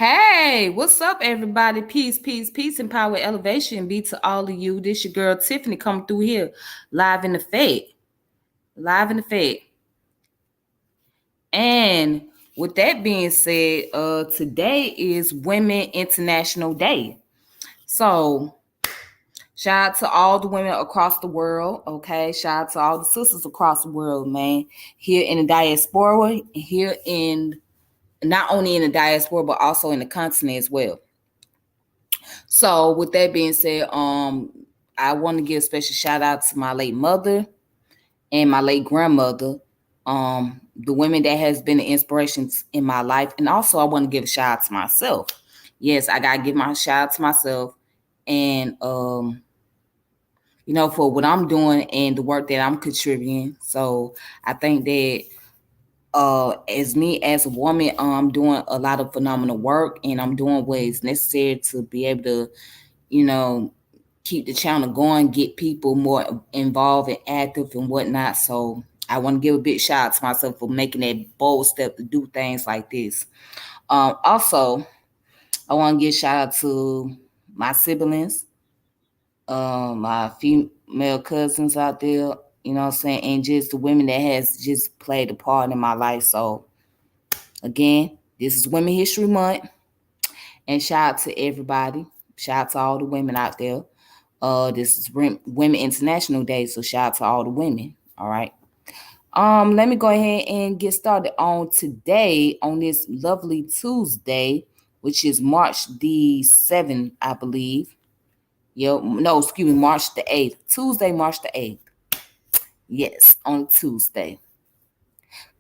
Hey, what's up, everybody? Peace, peace, peace, and power, elevation be to all of you. This your girl Tiffany coming through here, live in the Fed, live in the Fed. And with that being said, today is Women International Day. So shout out to all the women across the world. Okay, shout out to all the sisters across the world, man. Here in the diaspora, here in not only in the diaspora but also in the continent as well. So with that being said, I want to give a special shout out to my late mother and my late grandmother, the women that has been the inspirations in my life. And also I want to give a shout out to myself. Yes, I gotta give my shout out to myself and for what I'm doing and the work that I'm contributing. So I think that as me as a woman, I'm doing a lot of phenomenal work and I'm doing what is necessary to be able to, you know, keep the channel going, get people more involved and active and whatnot. So I want to give a big shout out to myself for making that bold step to do things like this. Also, I want to give a shout out to my siblings, my female cousins out there, you know what I'm saying, and just the women that has just played a part in my life. So again, this is Women History Month, and shout out to everybody. Shout out to all the women out there. This is Women International Day, so shout out to all the women. All right. Let me go ahead and get started on today on this lovely Tuesday, which is March the 7th, I believe. No, excuse me, March the 8th. Tuesday, March the 8th. Yes, on Tuesday.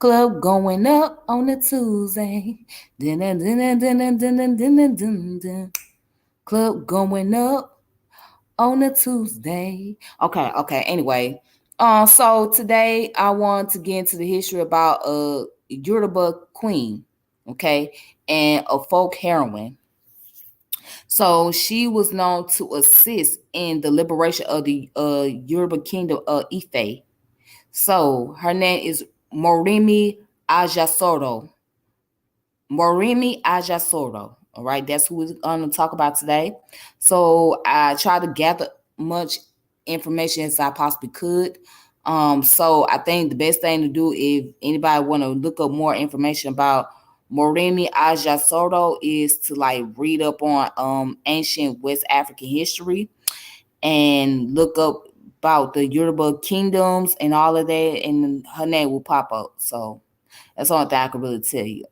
Club going up on a Tuesday. Dun, dun, dun, dun, dun, dun, dun, dun, dun, dun. Club going up on a Tuesday. Okay. Anyway, so today I want to get into the history about Yoruba Queen, okay, and a folk heroine. So she was known to assist in the liberation of the Yoruba Kingdom of Ife. So her name is Moremi Ajasoro. Moremi Ajasoro. All right, that's who we're going to talk about today. So I tried to gather much information as I possibly could. So I think the best thing to do if anybody want to look up more information about Moremi Ajasoro is to like read up on ancient West African history and look up about the Yoruba kingdoms and all of that, and her name will pop up. So that's the only thing I can really tell you.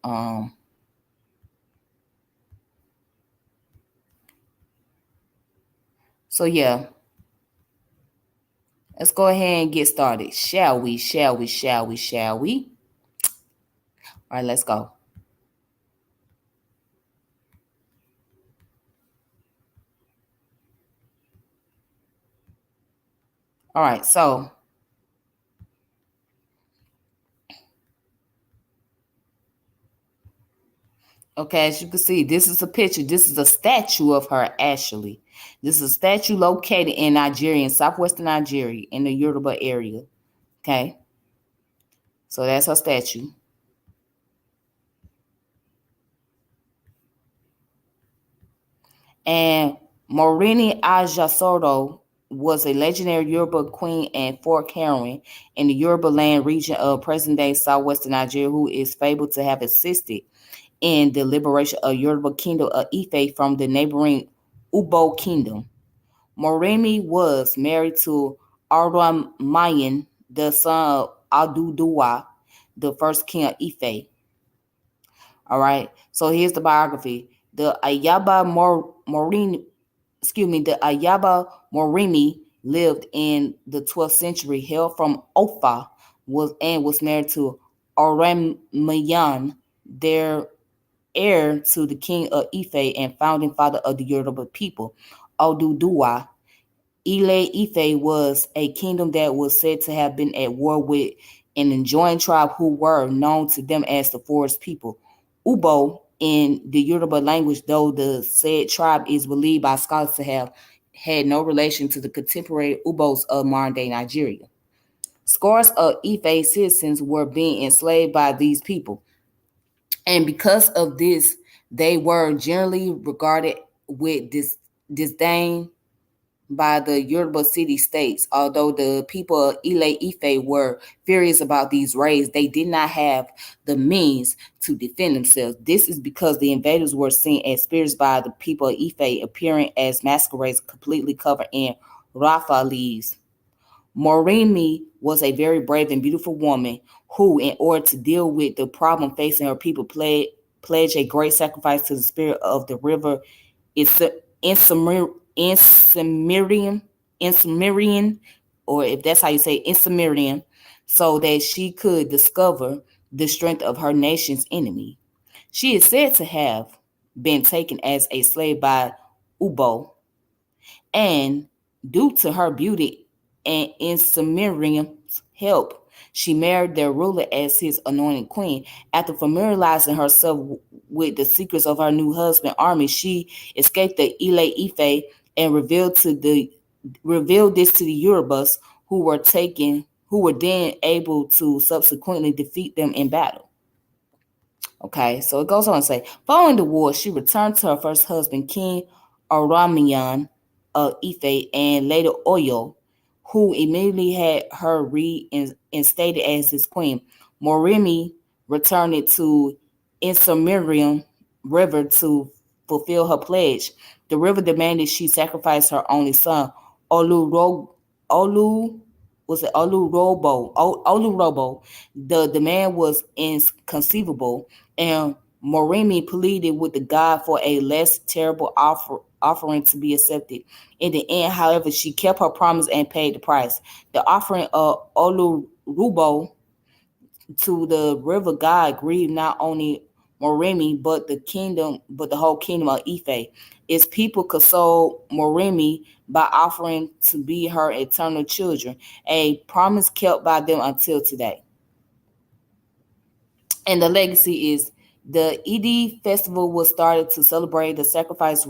So yeah, let's go ahead and get started. Shall we? Shall we? Shall we? Shall we? All right, let's go. All right, so okay, as you can see, this is a picture. This is a statue of her, actually. This is a statue located in Nigeria, in southwestern Nigeria, in the Yoruba area. Okay, so that's her statue. And Moreni Ajasoro was a legendary Yoruba queen and folk heroine in the Yoruba land region of present-day southwestern Nigeria, who is fabled to have assisted in the liberation of Yoruba Kingdom of Ife from the neighboring Ubo Kingdom. Moremi was married to Arwa Mayan, the son of Aduduwa, the first king of Ife. All right, so here's the biography. The Ayaba Moremi lived in the 12th century, hailed from Ofa, was married to Oremayan, their heir to the king of Ife and founding father of the Yoruba people, Oduduwa. Ile Ife was a kingdom that was said to have been at war with an adjoining tribe who were known to them as the forest people. Ubo in the Yoruba language, though the said tribe is believed by scholars to have had no relation to the contemporary Ubos of modern-day Nigeria. Scores of Ife citizens were being enslaved by these people. And because of this, They were generally regarded with disdain by the Yoruba city states. Although the people of Ile Ife were furious about these raids, they did not have the means to defend themselves. This is because the invaders were seen as spirits by the people of Ife, appearing as masquerades completely covered in rafa leaves. Moremi was a very brave and beautiful woman who, in order to deal with the problem facing her people, pledged a great sacrifice to the spirit of the river Insumerian, Insumerian, or if that's how you say Insumerian, so that she could discover the strength of her nation's enemy. She is said to have been taken as a slave by Ubo, and due to her beauty and in Sumerian's help, she married their ruler as his anointed queen. After familiarizing herself with the secrets of her new husband army, she escaped the Ile Ife and revealed this to the Yorubas, who were then able to subsequently defeat them in battle. Okay, so it goes on to say, following the war, she returned to her first husband, King Aramian of Ife, and later Oyo, who immediately had her reinstated as his queen. Moremi returned to Insumerium River to fulfill her pledge. The river demanded she sacrifice her only son, Olu Olu was it Olurobo. The demand was inconceivable, and Moremi pleaded with the god for a less terrible offering to be accepted. In the end, however, she kept her promise and paid the price. The offering of Olurubo to the river god grieved not only Moremi but the whole kingdom of Ife. Its people consoled Moremi by offering to be her eternal children, a promise kept by them until today. And the legacy is the Idi festival was started to celebrate the sacrifice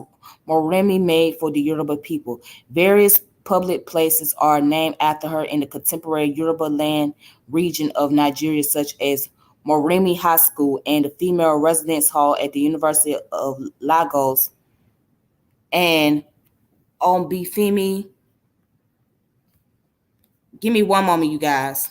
Moremi made for the Yoruba people. Various public places are named after her in the contemporary Yoruba land region of Nigeria, such as Moremi High School and the Female Residence Hall at the University of Lagos, and on Bifimi. Give me one moment, you guys.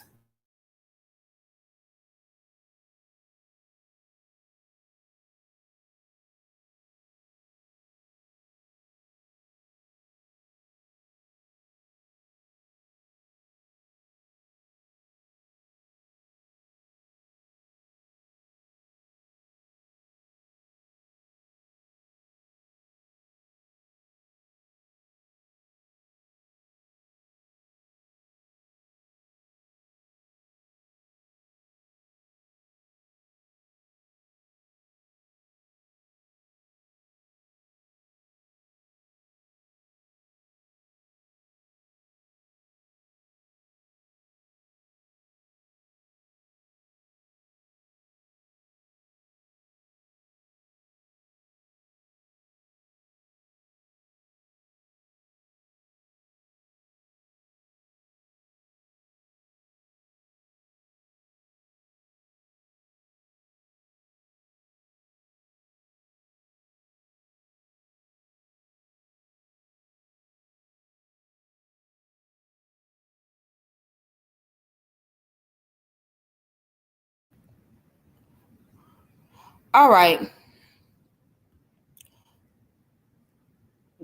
All right,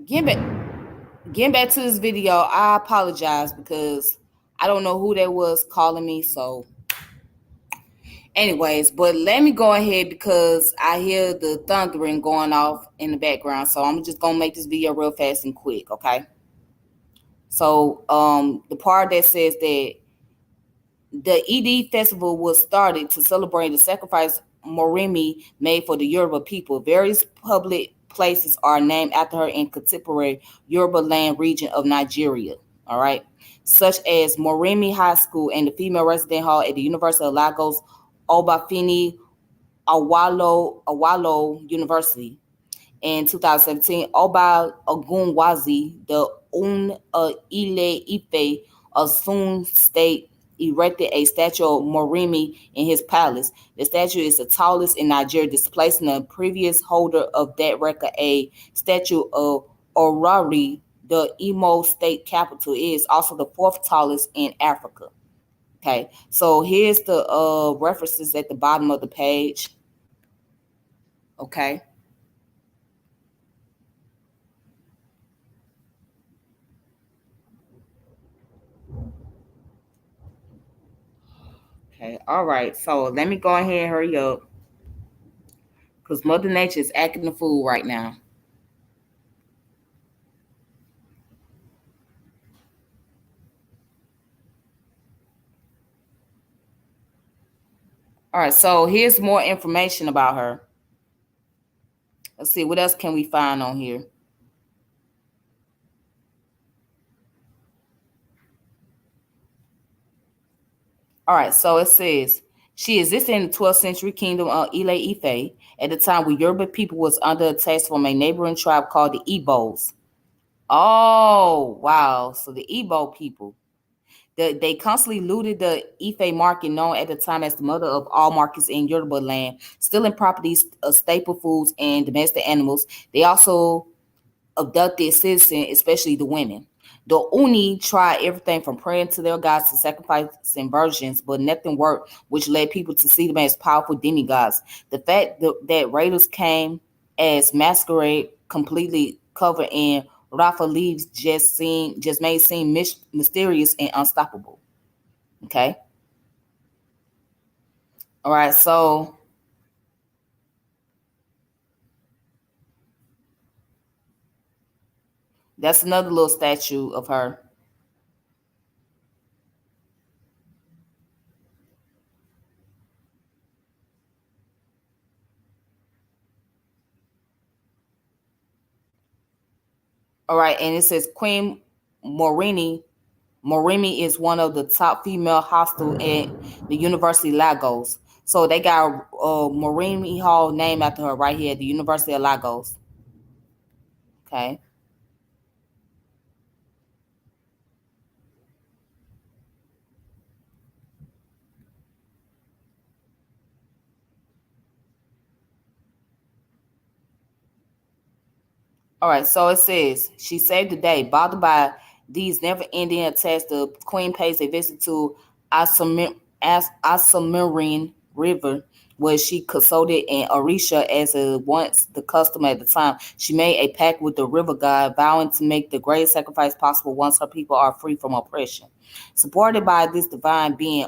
get back. Getting back to this video, I apologize because I don't know who that was calling me. So, anyways, but let me go ahead because I hear the thundering going off in the background. So I'm just gonna make this video real fast and quick, okay? So, the part that says that the Ed festival was started to celebrate the sacrifice Moremi made for the Yoruba people. Various public places are named after her in contemporary Yoruba land region of Nigeria. All right, such as Moremi High School and the Female Resident Hall at the University of Lagos, Obafini Awalo University. In 2017, Oba Ogunwazi, the Ile Ife Osun State erected a statue of Moremi in his palace. The statue is the tallest in Nigeria, displacing the previous holder of that record. A statue of Orari, the Imo state capital, is also the fourth tallest in Africa. Okay, so here's the references at the bottom of the page. Okay. Okay. All right. So let me go ahead and hurry up because Mother Nature is acting the fool right now. All right. So here's more information about her. Let's see. What else can we find on here? All right. So it says she existed in the 12th century kingdom of Ife at the time when Yoruba people was under attack from a neighboring tribe called the Igbos. Oh, wow. So the Igbo people. They constantly looted the Ife market, known at the time as the mother of all markets in Yoruba land, stealing properties, staple foods, and domestic animals. They also abducted citizens, especially the women. The Uni tried everything from praying to their gods to sacrificing virgins, but nothing worked, which led people to see them as powerful demigods. The fact that raiders came as masquerade, completely covered in Rafa leaves, just made it seem mysterious and unstoppable. Okay, all right. So that's another little statue of her. All right, and it says Queen Morini Moremi is one of the top female hostel at the University of Lagos. So they got Moremi Hall named after her right here at the University of Lagos. Okay. All right, so it says she saved the day. Bothered by these never-ending attacks, the queen pays a visit to Asamarine River, where she consulted an Orisha as a once the custom at the time. She made a pact with the river god, vowing to make the greatest sacrifice possible once her people are free from oppression. Supported by this divine being,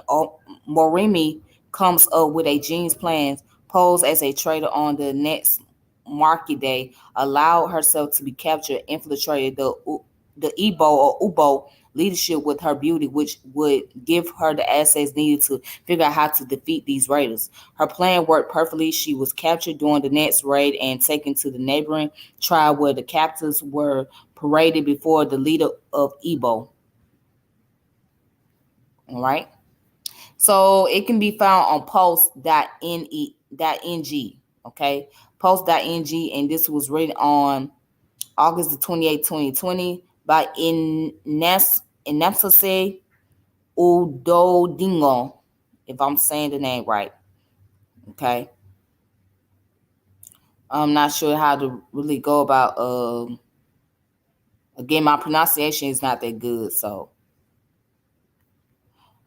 Morimi comes up with a genius plan, posed as a traitor on the next market day, allowed herself to be captured, infiltrated the Igbo or Ubo leadership with her beauty, which would give her the assets needed to figure out how to defeat these raiders. Her plan worked perfectly. She was captured during the next raid and taken to the neighboring tribe where the captives were paraded before the leader of Igbo. All right. So it can be found on post.ne.ng. Okay. Post.ng, and this was written on August the 28th, 2020 by Inamsase Udodingo, if I'm saying the name right. Okay. I'm not sure how to really go about again, my pronunciation is not that good, so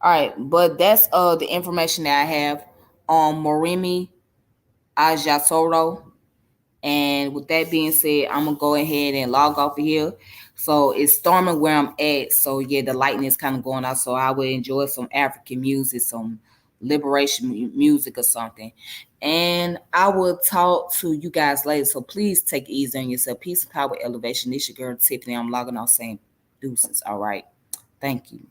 all right, but that's the information that I have on Moremi Ajasoro. And with that being said, I'm gonna go ahead and log off of here. So it's storming where I'm at. So yeah, the lightning is kind of going out. So I would enjoy some African music, some liberation music or something. And I will talk to you guys later. So please take it easy on yourself. Peace and power elevation. This your girl Tiffany. I'm logging off saying deuces. All right. Thank you.